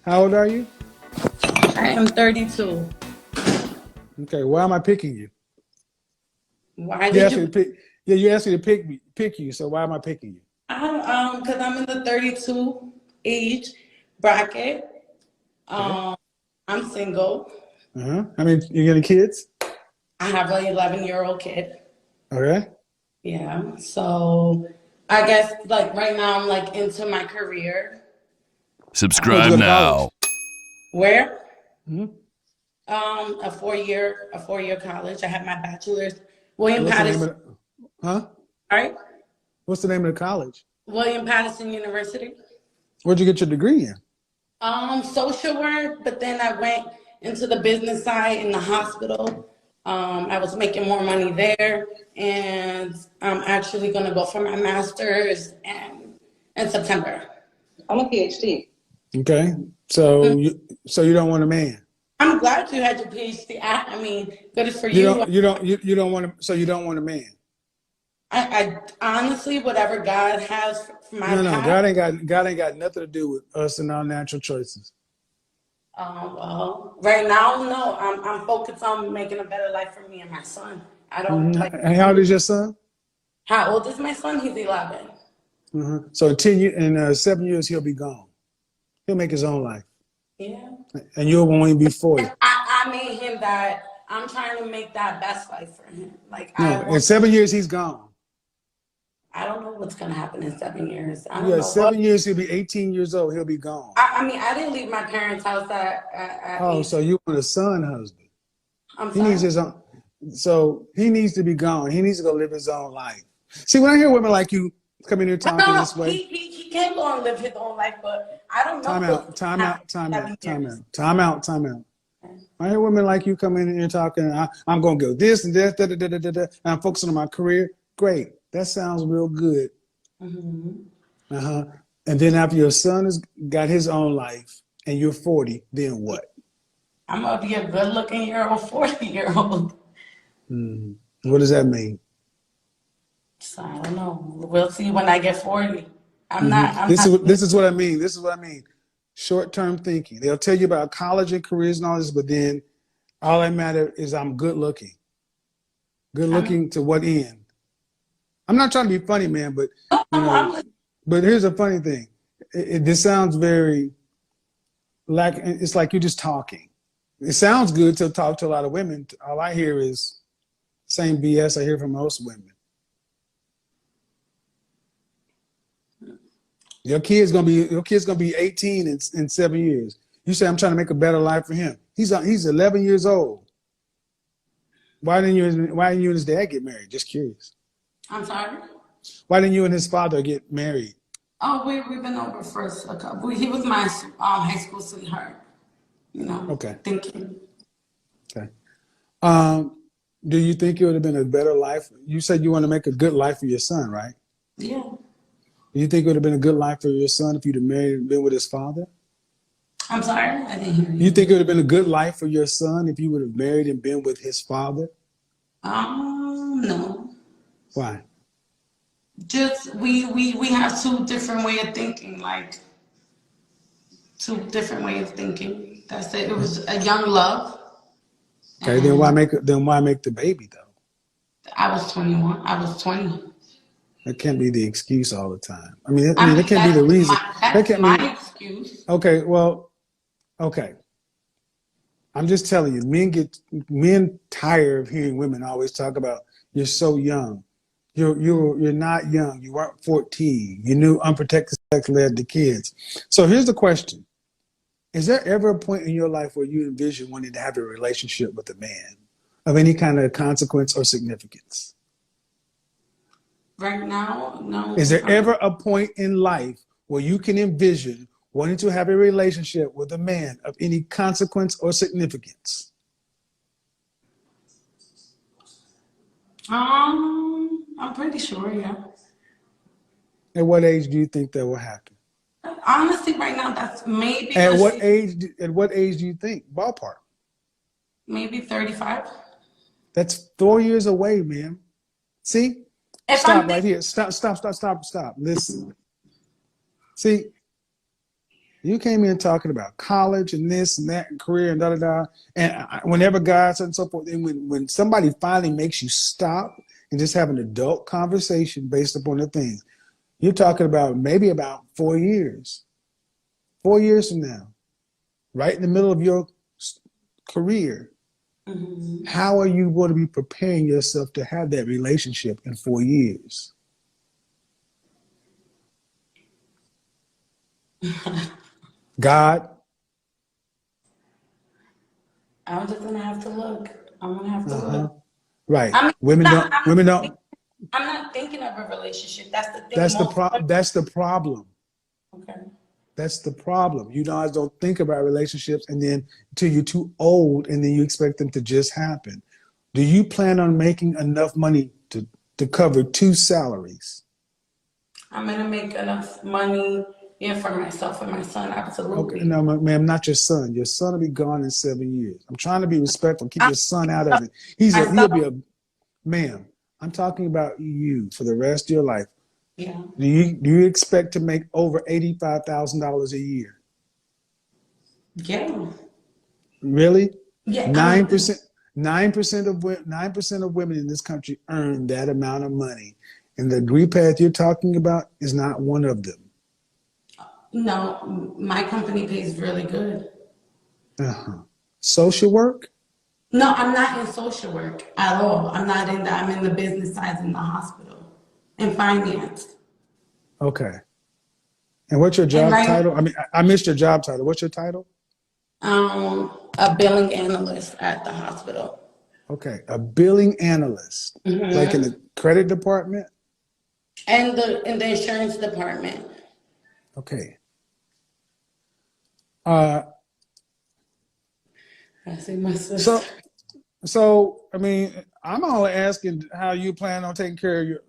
How old are you? I am 32. Okay, why am I picking you? Why You did asked me you? to pick. Yeah, you asked me to pick you. So why am I picking you? Because I'm in the 32 age bracket. Okay. Um, I'm single. I mean, you got any kids? I have an 11-year-old kid. Okay. Yeah. So I guess like right now I'm like into my career. Where'd you Subscribe go to college? now. Where? hmm A four year college. I have my bachelor's. William What's the name Patterson. of Huh? All right. What's the name of the college? William Patterson University. Where'd you get your degree in? Social work, but then I went into the business side in the hospital. I was making more money there, and I'm actually gonna go for my master's in September. I'm a PhD. Okay. So you don't want a man. I'm glad you had your PhD. I mean, good for You you. don't you don't you, you don't want to. So you don't want a man. I honestly, whatever God has for my No. path. God ain't got nothing to do with us and our natural choices. Well, right now, no. I'm focused on making a better life for me and my son. I don't like. And how old is your son? How old is my son? He's 11. So in 7 years he'll be gone. He'll make his own life, Yeah. and you'll only be 40. I made him that I'm trying to make that best life for him. Like No, in 7 years he's gone. I don't know what's gonna happen in 7 years. I don't Yeah, know what. 7 years he'll be 18 years old. He'll be gone. I mean, I didn't leave my parents' house at Oh, 18. so you want a son husband? I'm He needs sorry. his own. So he needs to be gone. He needs to go live his own life. See, when I hear women like you coming here talking No, this way, he can go and live his own life, but I don't know time what's out, gonna time happen out, time in out, 7 time years. out, time out, time out. I hear women like you coming in here talking. I'm going to go this and that, and I'm focusing on my career. Great, that sounds real good. And then after your son has got his own life and you're 40, then what? I'm gonna be a good-looking year old, 40-year-old. What does that mean? So I don't know. We'll see when I get 40. I'm not. I'm This not. is what I mean. This is what I mean. Short-term thinking. They'll tell you about college and careers and all this, but then all that matters is I'm good looking. Good I'm, looking to what end? I'm not trying to be funny, man, but no, you know, I'm. but here's a funny thing. This sounds very it's like you're just talking. It sounds good to talk to a lot of women. All I hear is same BS I hear from most women. Your kid's gonna be 18 in 7 years. You say I'm trying to make a better life for him. He's 11 years old. Why didn't you and his dad get married? Just curious. I'm sorry. Why didn't you and his father get married? Oh, we've been over first a couple. He was my high school sweetheart. Okay. Thinking. Okay. Do you think it would have been a better life? You said you want to make a good life for your son, right? Yeah. Do you think it would have been a good life for your son if you'd have married and been with his father? I'm sorry. I didn't hear You you. think it would have been a good life for your son if you would have married and been with his father? No. Why? Just we have two different way of thinking. Like two different way of thinking. That's it. It was a young love. Okay, then why make the baby though? I was 21. I was 20. That can't be the excuse all the time. I mean, I mean, that can't be the reason. That that's can't my be. excuse. Okay, well, okay. I'm just telling you, men tired of hearing women always talk about you're so young. You're not young. You weren't 14. You knew unprotected sex led to kids. So here's the question. Is there ever a point in your life where you envision wanting to have a relationship with a man of any kind of consequence or significance? Right now, no. Is there ever a point in life where you can envision wanting to have a relationship with a man of any consequence or significance? I'm pretty sure, yeah. At what age do you think that will happen? Honestly, right now, that's maybe At let's what see, age? At what age do you think? Ballpark. maybe 35. That's 4 years away, man. See? If I'm Stop right here. Stop. Listen. See, You came in talking about college and this and that and career and da da da. And whenever guys and so forth, and when somebody finally makes you stop and just have an adult conversation based upon the things, you're talking about maybe about 4 years. 4 years from now, right in the middle of your career, how are you going to be preparing yourself to have that relationship in 4 years? God, I'm just gonna have to look. I'm gonna have to look. right? I mean, Women don't. Women don't. I'm not thinking of a relationship. That's the thing. That's the Most pro. That's the problem. okay. That's the problem. You guys don't think about relationships, and then until you're too old, and then you expect them to just happen. Do you plan on making enough money to cover 2 salaries? I'm gonna make enough money, yeah, for myself and my son. Okay, Absolutely. no, ma'am, not your son. Your son will be gone in 7 years. I'm trying to be respectful. Keep your son out of it. He'll be Myself, a ma'am. I'm talking about you for the rest of your life. yeah, Do you expect to make over $85,000 a year? yeah, Really? yeah. 9%. 9% of women in this country earn that amount of money, and the degree path you're talking about is not one of them. No, my company pays really good. Uh-huh. Social work? No, I'm not in social work at all. I'm not in that. I'm in the business side in the hospital, in finance. Okay. And what's your And job right, title? I mean, I missed your job title. What's your title? a billing analyst at the hospital. Okay, a billing analyst, like in Hmm. the credit department. And the insurance department. Okay. I see my sister. So, so I mean, I'm only asking how you plan on taking care of your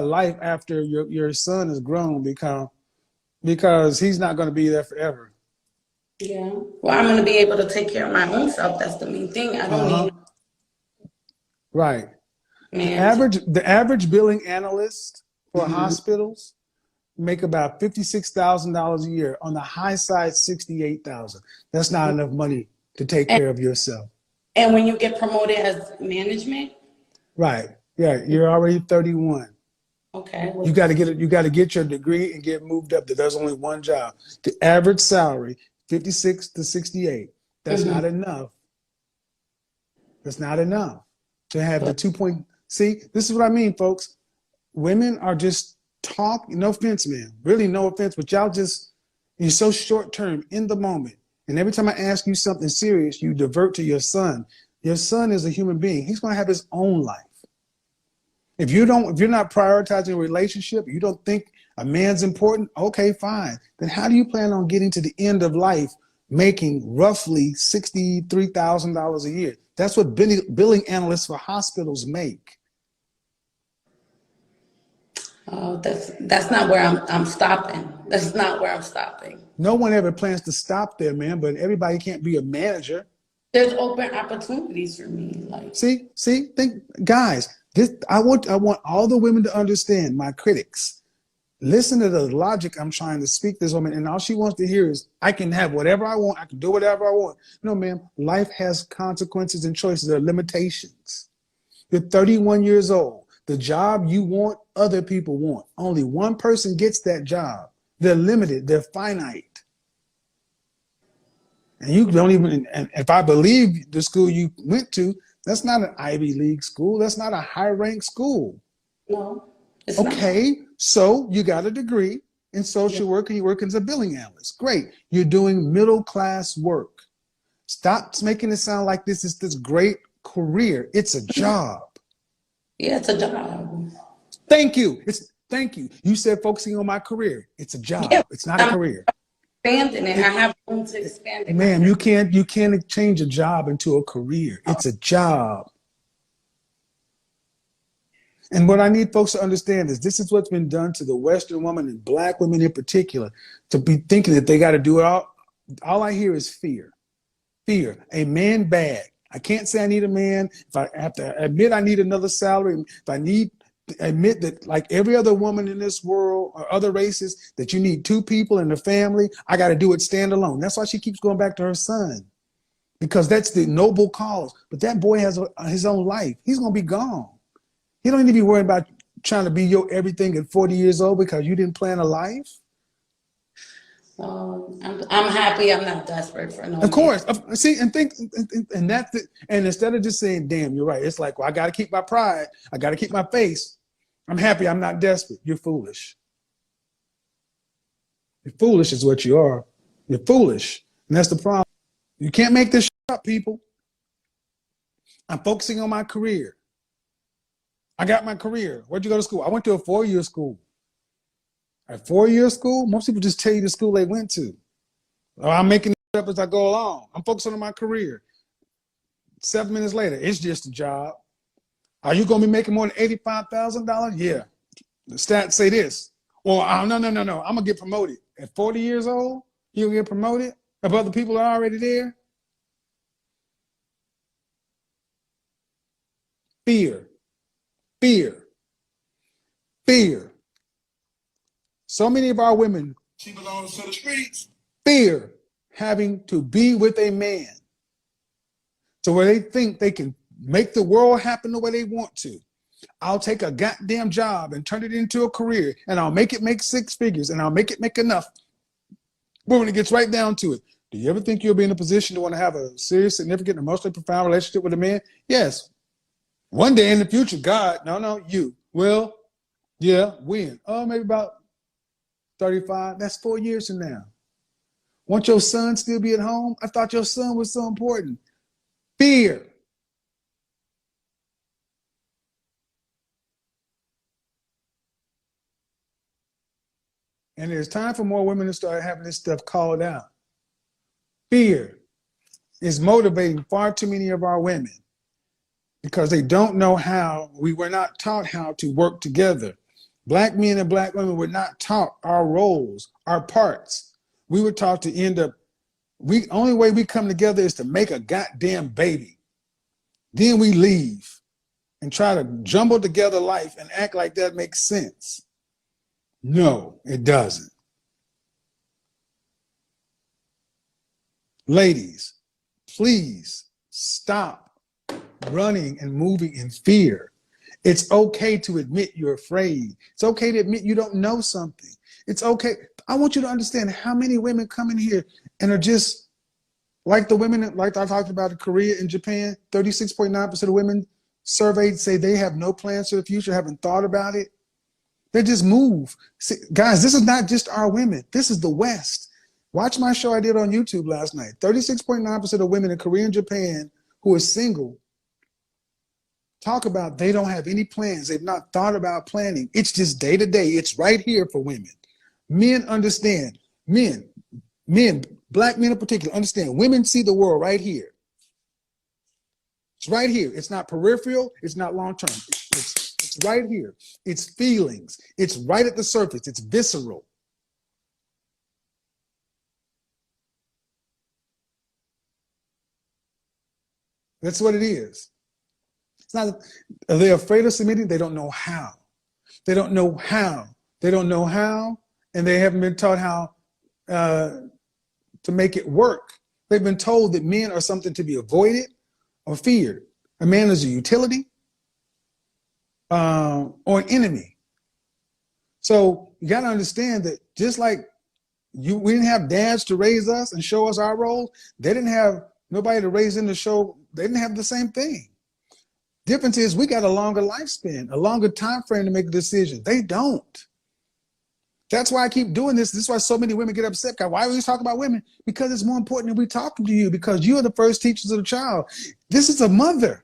life after your son is grown, because he's not going to be there forever. Yeah. Well, I'm gonna be able to take care of my own self. That's the main thing. I don't Uh need huh. Right. no man. The average billing analyst for Hmm. hospitals make about $56,000 a year. On the high side, 68,000. That's not enough money to take And, care of yourself. and when you get promoted as management, Right. Yeah. You're already 31. okay, You got to get it. You got to get your degree and get moved up. There's only one job. The average salary, 56 to 68. That's hmm not enough. That's not enough to have the but 2 point. See, this is what I mean, folks. Women are just talk. No offense, man. Really, no offense, but y'all just, you're so short term in the moment. And every time I ask you something serious, you divert to your son. Your son is a human being. He's going to have his own life. If you're not prioritizing a relationship, you don't think a man's important, okay, fine. Then how do you plan on getting to the end of life making roughly $63,000 a year? That's what billing analysts for hospitals make. that's not where I'm stopping. That's not where I'm stopping. No one ever plans to stop there, man, but everybody can't be a manager. There's open opportunities for me. Like, Think, guys, I want all the women to understand, my critics. Listen to the logic I'm trying to speak to this woman, and all she wants to hear is, I can have whatever I want, I can do whatever I want. No, ma'am, life has consequences and choices. There are limitations. You're 31 years old. The job you want, other people want. Only one person gets that job. They're limited, they're finite. And you don't even, and if I believe the school you went to, that's not an Ivy League school. That's not a high ranked school. no, it's not. Okay, so you got a degree in Yeah. social work and you work as a billing analyst. Great. You're doing middle class work. Stop making it sound like this is this great career. It's a job. Yeah, it's a job. Thank you. You said focusing on my career. It's a Yeah, job. It's not a I'm career. expanding it. I have room to expand it. Ma'am, you can't change a job into a career. It's a job. And what I need folks to understand is this is what's been done to the Western woman and black women in particular, to be thinking that they got to do it all. All I hear is fear. Fear. A man bag. I can't say I need a man. If I have to admit I need another salary, if I need admit that, like every other woman in this world or other races, that you need two people in the family. I got to do it stand alone. That's why she keeps going back to her son, because that's the noble cause. But that boy has his own life. He's going to be gone. He don't need to be worried about trying to be your everything at 40 years old because you didn't plan a life. So I'm happy I'm not desperate for no Of course. man. See, and think, and that's it. And instead of just saying, damn, you're right. It's like, well, I got to keep my pride. I got to keep my face. I'm happy I'm not desperate. You're foolish. You're foolish is what you are. You're foolish. And that's the problem. You can't make this up, people. I'm focusing on my career. I got my career. Where'd you go to school? I went to a 4-year school. A 4-year school? Most people just tell you the school they went to. Oh, I'm making it up as I go along. I'm focusing on my career. 7 minutes later, it's just a job. Are you going to be making more than $85,000? Yeah. The stats say this. Or, oh, no. I'm going to get promoted. At 40 years old, you'll get promoted if other people are already there? Fear. Fear. Fear. So many of our women, she belongs to the streets, fear having to be with a man. So where they think they can make the world happen the way they want to. I'll take a goddamn job and turn it into a career, and I'll make it make 6 figures, and I'll make it make enough. But when it gets right down to it, do you ever think you'll be in a position to want to have a serious, significant, emotionally profound relationship with a man? Yes. One day in the future, God, no, you. Well, yeah, when? Oh, maybe about 35. That's 4 years from now. Won't your son still be at home? I thought your son was so important. Fear. And there's time for more women to start having this stuff called out. Fear is motivating far too many of our women because they don't know how. We were not taught how to work together. Black men and black women were not taught our roles, our parts. We were taught to end up, only way we come together is to make a goddamn baby. Then we leave and try to jumble together life and act like that makes sense. No, it doesn't. Ladies, please stop running and moving in fear. It's okay to admit you're afraid. It's okay to admit you don't know something. It's okay. I want you to understand how many women come in here and are just like the women, like I talked about in Korea and Japan, 36.9% of women surveyed say they have no plans for the future, haven't thought about it. They just move. See, guys, this is not just our women. This is the West. Watch my show I did on YouTube last night. 36.9% of women in Korea and Japan who are single talk about they don't have any plans. They've not thought about planning. It's just day to day. It's right here for women. Men understand. Men, black men in particular, understand. Women see the world right here. It's right here. It's not peripheral. It's not long term. It's right here. It's feelings. It's right at the surface. It's visceral. That's what it is. It's not. Are they afraid of submitting? They don't know how. They don't know how. They don't know how, and they haven't been taught how to make it work. They've been told that men are something to be avoided or feared. A man is a utility or an enemy. So you got to understand that just like we didn't have dads to raise us and show us our roles, they didn't have nobody to raise them to show. They didn't have the same thing. Difference is we got a longer lifespan, a longer time frame to make a decision. They don't. That's why I keep doing this. This is why so many women get upset. Why are we talking about women? Because it's more important that we talking to you, because you are the first teachers of the child. This is a mother.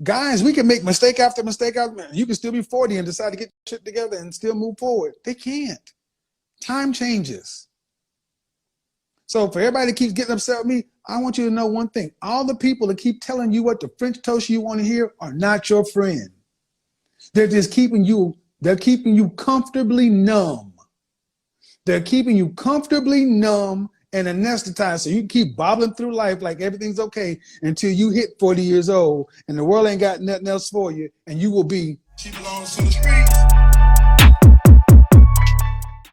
Guys, we can make mistake after mistake after. You can still be 40 and decide to get shit together and still move forward. They can't. Time changes. So for everybody that keeps getting upset with me, I want you to know one thing. All the people that keep telling you what the French toast you want to hear are not your friend. They're just keeping you comfortably numb. They're keeping you comfortably numb and anesthetized so you can keep bobbling through life like everything's okay until you hit 40 years old and the world ain't got nothing else for you, and you will be. She belongs to the streets.